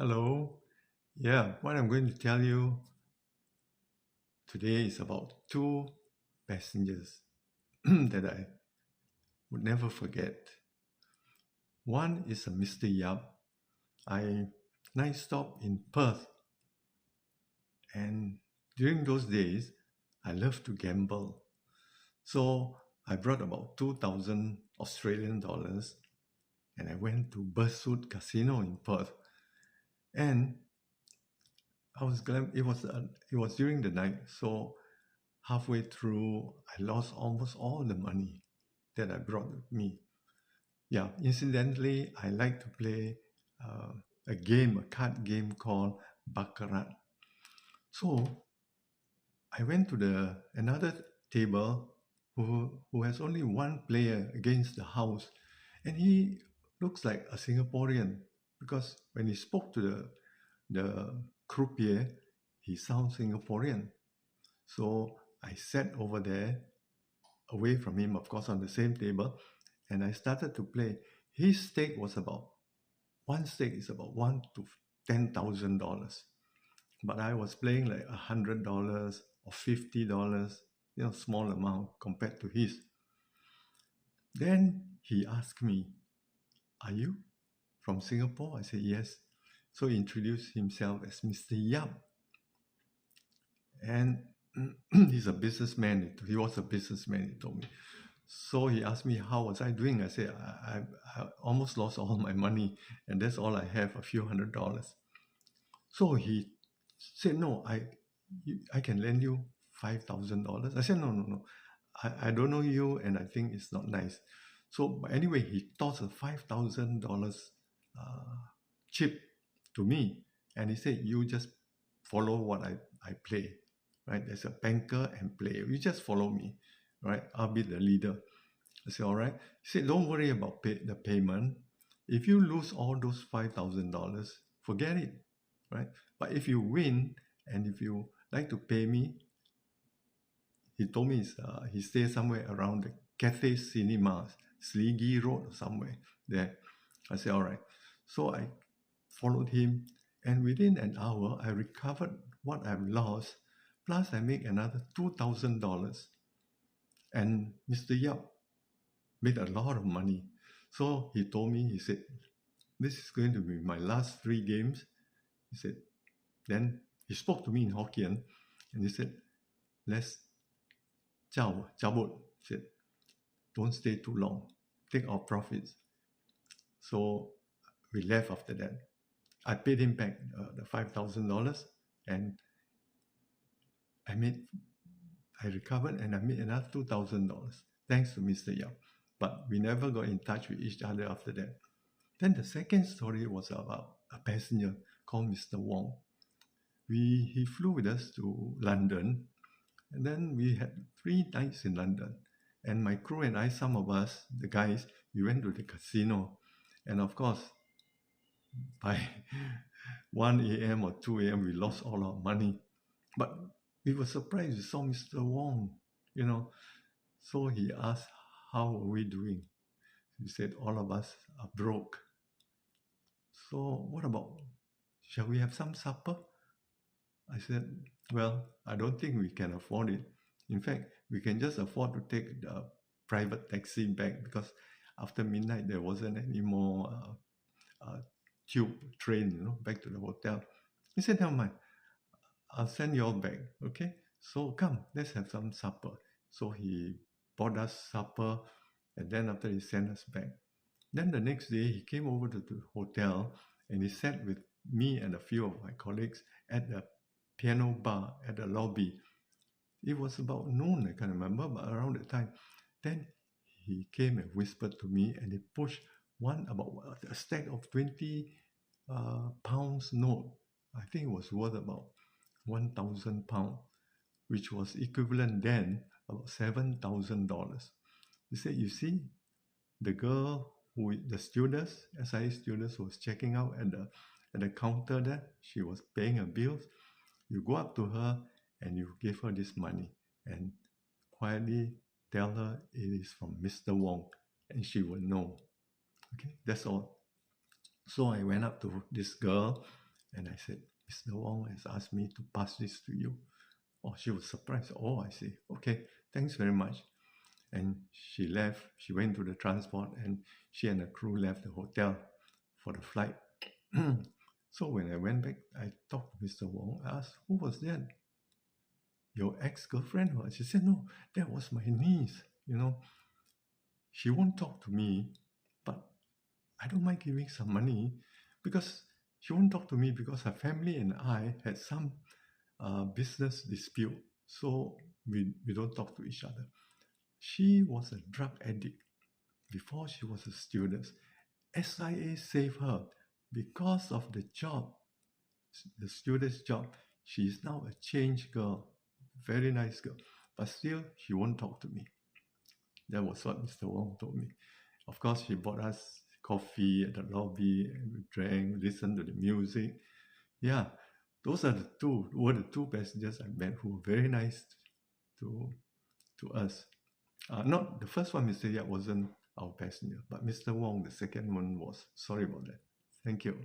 Hello. Yeah, what I'm going to tell you today is about two passengers that I would never forget. One is a Mr. Yap. I night stop in Perth, and during those days, I love to gamble. So I brought about 2,000 Australian dollars, and I went to Burswood Casino in Perth. And I was glad it was during the night, so halfway through, I lost almost all the money that I brought with me. Yeah, incidentally, I like to play uh, a card game called Baccarat. So I went to the another table who has only one player against the house, and he looks like a Singaporean because when he spoke to the croupier, he sounds Singaporean. So I sat over there away from him, of course, on the same table, and I started to play. His stake was about one stake is about $1 to $10,000, but I was playing like $100 or $50, small amount compared to his. Then he asked me, "Are you from Singapore?" I said yes. So he introduced himself as Mr. Yap, and he's a businessman. He was a businessman. He told me. So he asked me how was I doing. I said I almost lost all my money, and that's all I have, a few $100s. So he said, "No, I can lend you $5,000." I said, "No, no, no, I don't know you, and I think it's not nice." So, but anyway, he tossed a $5,000 uh, chip to me, and he said, "You just follow what I play, right? There's a banker and player. You just follow me, right? I'll be the leader." I said, "All right." He said, "Don't worry about the payment. If you lose all those $5,000, forget it, right? But if you win and if you like to pay me," he told me he stays somewhere around the Cathay Cinemas, Sleggy Road or somewhere there. I said, "All right." So I followed him, and within an hour, I recovered what I've lost, plus I make another $2,000. And Mr. Yap made a lot of money. So he told me, he said, "This is going to be my last three games." He said, then he spoke to me in Hokkien, and he said, "Let's jabut." He said, "Don't stay too long. Take our profits." So we left after that. I paid him back the $5,000, and I made, I recovered, and I made another $2,000 thanks to Mr. Yap. But we never got in touch with each other after that. Then the second story was about a passenger called Mr. Wong. He flew with us to London, and then we had 3 nights in London. And my crew and I, some of us, the guys, we went to the casino. And of course, by 1 a.m. or 2 a.m., we lost all our money. But we were surprised. We saw Mr. Wong, you know. So he asked, "How are we doing?" We said, "All of us are broke." "So what about, shall we have some supper?" I said, "Well, I don't think we can afford it. In fact, we can just afford to take the private taxi back because after midnight there wasn't any more tube train, back to the hotel." He said, "Never mind, I'll send you all back, okay? So come, let's have some supper." So he bought us supper, and then after he sent us back. Then the next day he came over to the hotel, and he sat with me and a few of my colleagues at the piano bar at the lobby. It was about noon, I can't remember, but around that time. Then he came and whispered to me, and he pushed about a stack of 20 pounds note. I think it was worth about £1,000, which was equivalent then about $7,000. He said, "You see, the girl the stewardess, SIA stewardess, was checking out at the counter there. She was paying her bills. You go up to her and you give her this money and quietly tell her it is from Mr. Wong, and she will know." Okay, that's all. So I went up to this girl And I said, Mr. Wong has asked me to pass this to you. Oh, she was surprised. Oh, I see. Okay, thanks very much. And she left. She went to the transport, and she and the crew left the hotel for the flight. So when I went back, I talked to Mr. Wong. I asked, who was that? Your ex-girlfriend? She said, no, that was my niece. She won't talk to me, but I don't mind giving some money because she won't talk to me because her family and I had some business dispute. So we don't talk to each other. She was a drug addict before she was a stewardess. SIA saved her because of the job, the stewardess job. She is now a changed girl, very nice girl, but still she won't talk to me. That was what Mr. Wong told me. Of course, she bought us coffee at the lobby, and we drank, listened to the music. Yeah, those are were the two passengers I met who were very nice to us. Not the first one, Mr. Yap wasn't our passenger, but Mr. Wong, the second one was. Sorry about that. Thank you.